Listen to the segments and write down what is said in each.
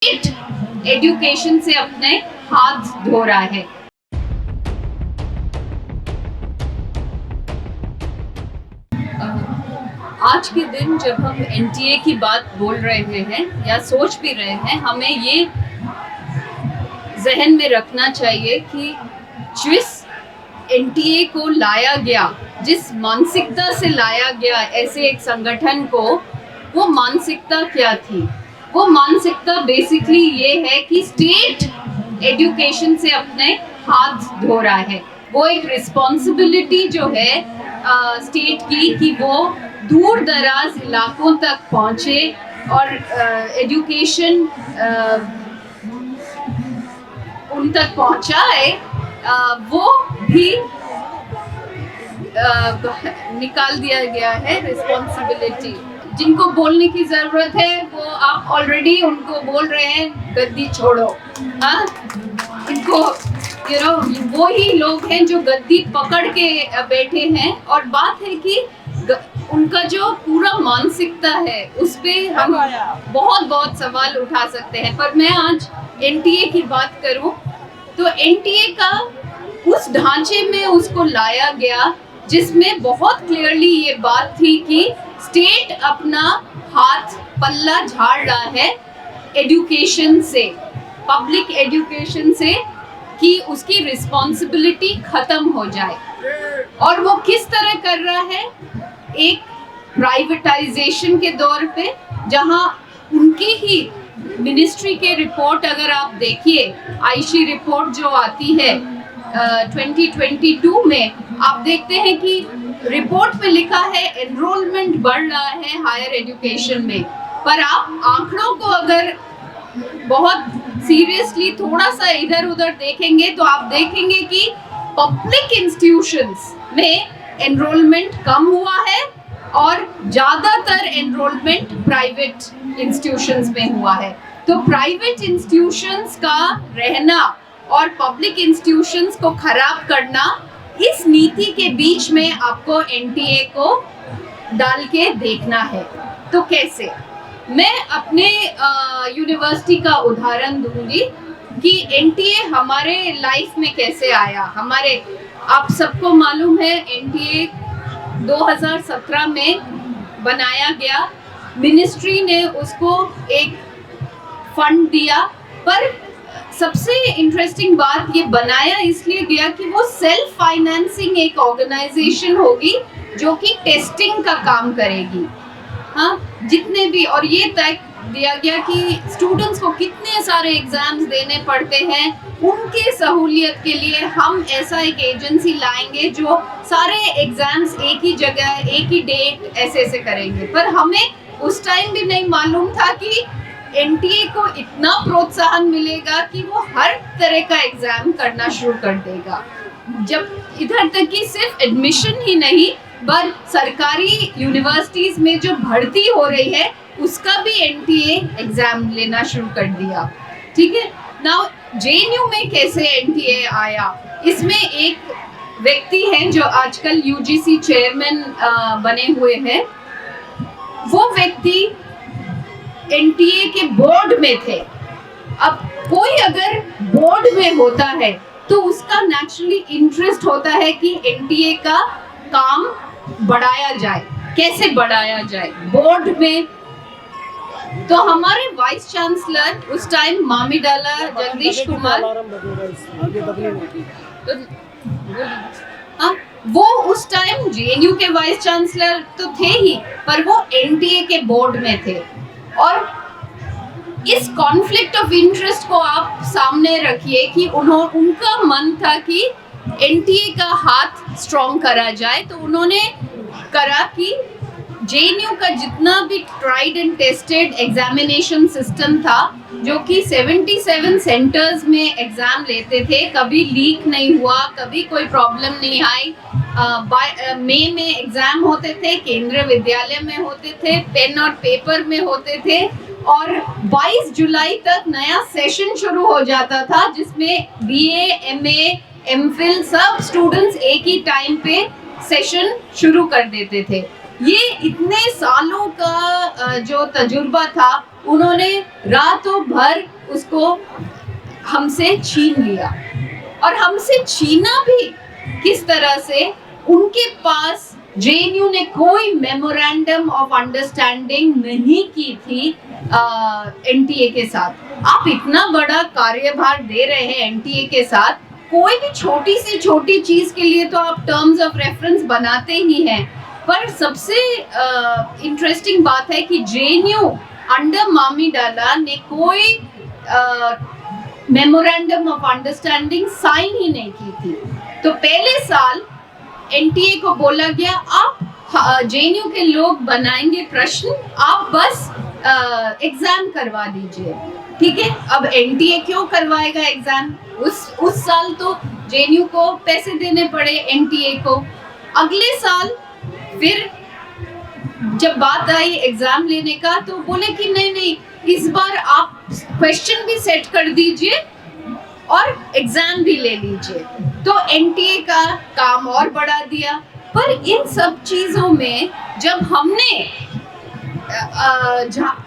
Education से अपने हाथ धो रहा है। आज के दिन जब हम एनटीए की बात बोल रहे हैं या सोच भी रहे हैं, हमें ये जहन में रखना चाहिए कि जिस एनटीए को लाया गया, जिस मानसिकता से लाया गया ऐसे एक संगठन को, वो मानसिकता क्या थी? वो मानसिकता बेसिकली ये है कि स्टेट एजुकेशन से अपने हाथ धो रहा है। वो एक रिस्पॉन्सिबिलिटी जो है स्टेट की कि वो दूर दराज इलाकों तक पहुँचे और एजुकेशन उन तक पहुँचाए, वो भी निकाल दिया गया है रिस्पॉन्सिबिलिटी। जिनको बोलने की जरूरत है वो आप ऑलरेडी उनको बोल रहे हैं गद्दी छोड़ो। हाँ, इनको वो ही लोग हैं जो गद्दी पकड़ के बैठे हैं। और बात है कि उनका जो पूरा मानसिकता है उस पे हम बहुत सवाल उठा सकते हैं। पर मैं आज एनटीए की बात करूं तो एनटीए का उस ढांचे में उसको लाया गया जिसमें बहुत क्लियरली ये बात थी कि स्टेट अपना हाथ पल्ला झाड़ रहा है एजुकेशन से, पब्लिक एजुकेशन से, कि उसकी रिस्पॉन्सिबिलिटी खत्म हो जाए। और वो किस तरह कर रहा है? एक प्राइवेटाइजेशन के दौर पे, जहां उनकी ही मिनिस्ट्री के रिपोर्ट अगर आप देखिए, आईशी रिपोर्ट जो आती है 2022 में, आप देखते हैं कि रिपोर्ट में लिखा है एनरोलमेंट बढ़ रहा है हायर एजुकेशन में। पर आप आंकड़ों को अगर बहुत सीरियसली थोड़ा सा इधर उधर देखेंगे तो आप देखेंगे कि पब्लिक इंस्टीट्यूशंस में एनरोलमेंट कम हुआ है और ज़्यादातर एनरोलमेंट प्राइवेट इंस्टीट्यूशंस में हुआ है। तो प्राइवेट इंस्टीट्यूशंस का रहना और पब्लिक इंस्टीट्यूशंस को खराब करना, इस नीति के बीच में आपको एनटीए को डाल के देखना है। तो कैसे? मैं अपने यूनिवर्सिटी का उदाहरण दूंगी कि एनटीए हमारे लाइफ में कैसे आया। आप सबको मालूम है एनटीए 2017 में बनाया गया। मिनिस्ट्री ने उसको एक फंड दिया, पर सबसे इंटरेस्टिंग बात ये बनाया इसलिए गया कि वो सेल्फ फाइनेंसिंग एक ऑर्गेनाइजेशन होगी जो कि टेस्टिंग का काम करेगी। हाँ, जितने भी, और ये तय दिया गया कि स्टूडेंट्स को कितने सारे एग्जाम्स देने पड़ते हैं, उनके सहूलियत के लिए हम ऐसा एक एजेंसी लाएंगे जो सारे एग्जाम्स एक ही जगह, एक ही डेट ऐसे करेंगे। पर हमें उस टाइम भी नहीं मालूम था कि एनटीए को इतना प्रोत्साहन मिलेगा कि वो हर तरह का एग्जाम करना शुरू कर देगा। जब इधर तक कि सिर्फ एडमिशन ही नहीं, पर सरकारी यूनिवर्सिटीज में जो भर्ती हो रही है उसका भी एनटीए एग्जाम लेना शुरू कर दिया। ठीक है। नाउ जेएनयू में कैसे एनटीए आया? इसमें एक व्यक्ति हैं जो आजकल यूजीसी चेयरमैन बने हुए हैं। वो व्यक्ति एनटीए के बोर्ड में थे। अब कोई अगर बोर्ड में होता है तो उसका नेचुरली इंटरेस्ट होता है कि एनटीए का काम बढ़ाया जाए। कैसे बढ़ाया जाए? बोर्ड में तो हमारे वाइस चांसलर उस टाइम मामिडाला जगदीश कुमार, वो उस टाइम जेएनयू के वाइस चांसलर तो थे ही, पर वो एनटीए के बोर्ड में थे। और इस कॉन्फ्लिक्ट ऑफ इंटरेस्ट को आप सामने रखिए कि उनका मन था कि एनटीए का हाथ स्ट्रॉन्ग करा जाए। तो उन्होंने करा कि जेएनयू का जितना भी tried and tested examination system था, जो कि 77 सेंटर्स में एग्जाम लेते थे, कभी लीक नहीं हुआ, कभी कोई प्रॉब्लम नहीं आई। मई में एग्जाम होते थे, केंद्रीय विद्यालय में होते थे, पेन और पेपर में होते थे, और 22 जुलाई तक नया सेशन शुरू हो जाता था जिसमें बीए, एमए, एमफिल सब स्टूडेंट्स एक ही टाइम पे सेशन शुरू कर देते थे। ये इतने सालों का जो तजुर्बा था, उन्होंने रातों भर उसको हमसे छीन लिया। और हमसे छीना भी किस तरह से, उनके पास जेएनयू ने कोई मेमोरेंडम ऑफ अंडरस्टैंडिंग नहीं की थी एनटीए के साथ। आप इतना बड़ा कार्यभार दे रहे हैं एनटीए के साथ, कोई भी छोटी से छोटी चीज के लिए तो आप टर्म्स ऑफ रेफरेंस बनाते ही हैं। पर सबसे इंटरेस्टिंग बात है कि जेएनयू अंडर मामी डाला ने कोई मेमोरेंडम ऑफ अंडरस्टैंडिंग साइन ही नहीं की थी। तो पहले साल एनटीए को बोला गया, आप जेएनयू के लोग बनाएंगे प्रश्न, आप बस एग्जाम करवा दीजिए। ठीक है, अब एनटीए क्यों करवाएगा एग्जाम? उस साल तो जेएनयू को पैसे देने पड़े एनटीए को। अगले साल फिर जब बात आई एग्जाम लेने का, तो बोले कि नहीं नहीं, इस बार आप क्वेश्चन भी सेट कर दीजिए और एग्जाम भी ले लीजिए। तो एनटीए का काम और बढ़ा दिया। पर इन सब चीजों में जब हमने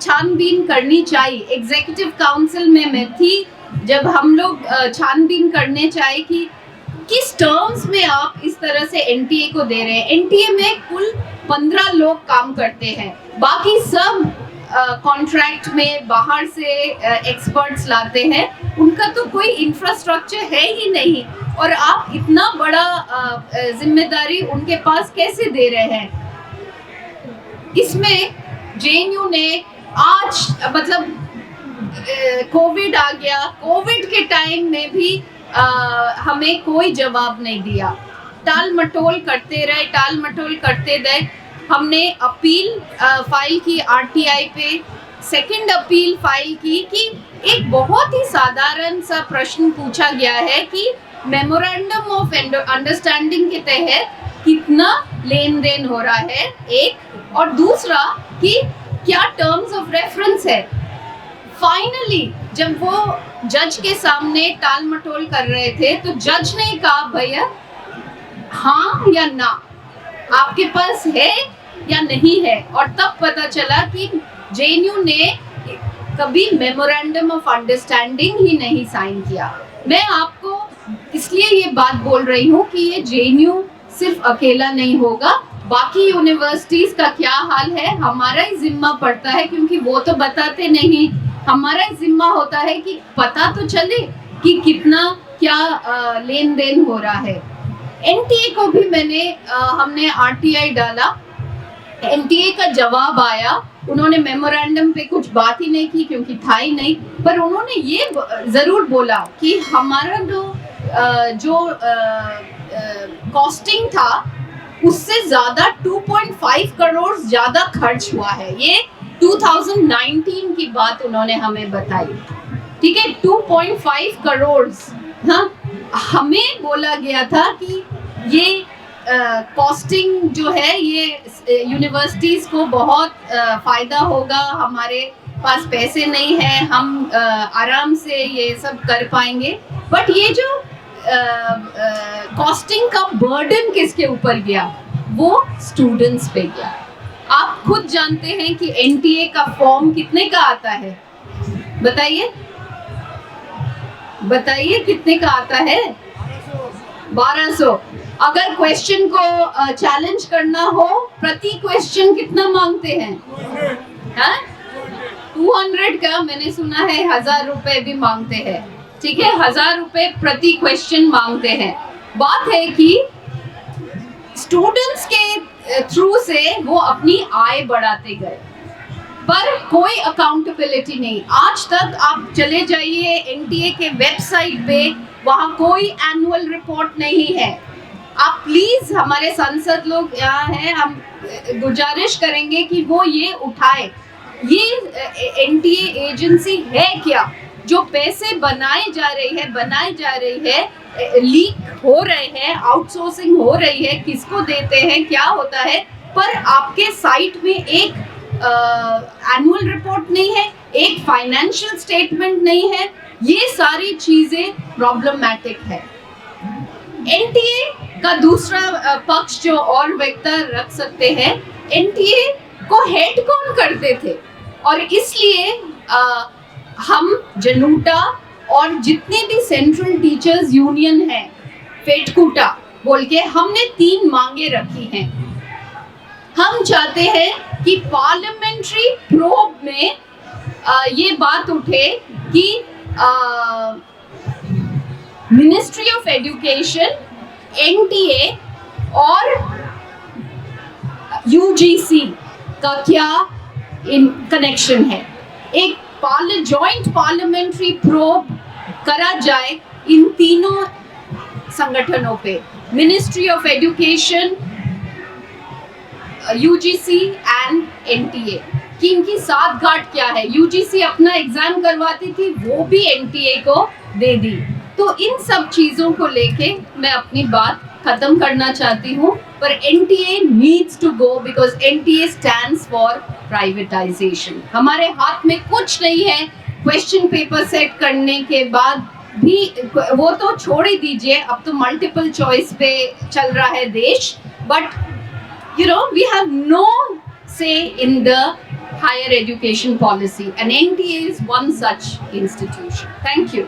छानबीन करनी चाहिए, एग्जीक्यूटिव काउंसिल में मैं थी जब हम लोग छानबीन करने चाहिए कि किस टर्म्स में आप इस तरह से एनटीए को दे रहे हैं। एनटीए में कुल 15 लोग काम करते हैं, बाकी सब कॉन्ट्रैक्ट में बाहर से एक्सपर्ट्स लाते हैं, उनका तो कोई इंफ्रास्ट्रक्चर है ही नहीं, और आप इतना बड़ा जिम्मेदारी उनके पास कैसे दे रहे हैं? इसमें जेएनयू ने आज मतलब कोविड आ गया, कोविड के टाइम में भी हमें कोई जवाब नहीं दिया, टाल मटोल करते रहे। हमने अपील फाइल की आरटीआई पे, सेकंड अपील फाइल की कि एक बहुत ही साधारण सा प्रश्न पूछा गया है कि मेमोरेंडम ऑफ अंडरस्टैंडिंग के तहत कितना लेन देन हो रहा है, एक, और दूसरा कि क्या टर्म्स ऑफ रेफरेंस है। फाइनली जब वो जज के सामने टाल मटोल कर रहे थे, तो जज ने कहा, भैया हाँ या ना, आपके पास है या नहीं है। और तब पता चला कि जेएनयू ने कभी मेमोरेंडम ऑफ अंडरस्टैंडिंग ही नहीं साइन किया। मैं आपको इसलिए ये बात बोल रही हूँ कि ये जेएनयू सिर्फ अकेला नहीं होगा, बाकी यूनिवर्सिटीज का क्या हाल है हमारा ही जिम्मा पड़ता है, क्योंकि वो तो बताते नहीं। हमारा ही जिम्मा होता है कि पता तो चले कि कितना क्या लेन देन हो रहा है। एनटीए को भी हमने आरटीआई डाला, एनटीए का जवाब आया, उन्होंने मेमोरेंडम पे कुछ बात ही नहीं की क्योंकि था ही नहीं, पर उन्होंने ये जरूर बोला कि हमारा जो कॉस्टिंग था उससे ज्यादा 2.5 करोड़ ज्यादा खर्च हुआ है। ये 2019 की बात उन्होंने हमें बताई। ठीक है, 2.5 करोड़। हाँ, हमें बोला गया था कि ये कॉस्टिंग जो है ये यूनिवर्सिटीज को बहुत फायदा होगा, हमारे पास पैसे नहीं है, हम आराम से ये सब कर पाएंगे। बट ये जो कॉस्टिंग का बर्डन किसके ऊपर गया? वो स्टूडेंट्स पे गया। आप खुद जानते हैं कि एनटीए का फॉर्म कितने का आता है, बताइए कितने का आता है? 1200। अगर क्वेश्चन को चैलेंज करना हो, प्रति क्वेश्चन कितना मांगते हैं? 200 का, मैंने सुना है 1000 रुपए भी मांगते हैं। ठीक है, 1000 रुपए प्रति क्वेश्चन मांगते हैं। बात है कि स्टूडेंट्स के थ्रू से वो अपनी आय बढ़ाते गए, पर कोई अकाउंटेबिलिटी नहीं। आज तक आप चले जाइए एनटीए के वेबसाइट पे, वहाँ कोई एनुअल रिपोर्ट नहीं है। आप प्लीज, हमारे सांसद लोग यहाँ हैं, हम गुजारिश करेंगे कि वो ये उठाए। ये एनटीए एजेंसी है क्या जो पैसे बनाई जा रही है, लीक हो रहे हैं, आउटसोर्सिंग हो रही है, किसको देते हैं, क्या होता है, पर आपके साइट में एक एनुअल रिपोर्ट नहीं है, एक फाइनेंशियल स्टेटमेंट नहीं है। ये सारी चीजें प्रॉब्लमैटिक है। एनटीए का दूसरा पक्ष जो और बेहतर रख सकते हैं, एनटीए को हेड कौन करते थे, और इसलिए हम जनूटा और जितने भी सेंट्रल टीचर्स यूनियन है, फेटकूटा बोल के, हमने 3 मांगे रखी हैं। हम चाहते हैं कि पार्लियामेंट्री प्रोब में ये बात उठे कि मिनिस्ट्री ऑफ एजुकेशन, एनटीए और यूजीसी का क्या इन कनेक्शन है। एक जॉइंट पार्लियामेंट्री प्रोब करा जाए इन तीनों संगठनों पे, ministry of education, UGC and NTA, कि इनकी साठगांठ क्या है। यूजीसी अपना एग्जाम करवाती थी, वो भी एनटीए को दे दी। तो इन सब चीजों को लेके मैं अपनी बात खत्म करना चाहती हूँ, पर NTA needs to go because NTA stands for privatization. हमारे हाथ में कुछ नहीं है। क्वेश्चन पेपर सेट करने के बाद भी वो तो छोड़ ही दीजिए, अब तो मल्टीपल चॉइस पे चल रहा है देश, but you know, we have no say in the higher education policy, and NTA is one such institution. Thank you.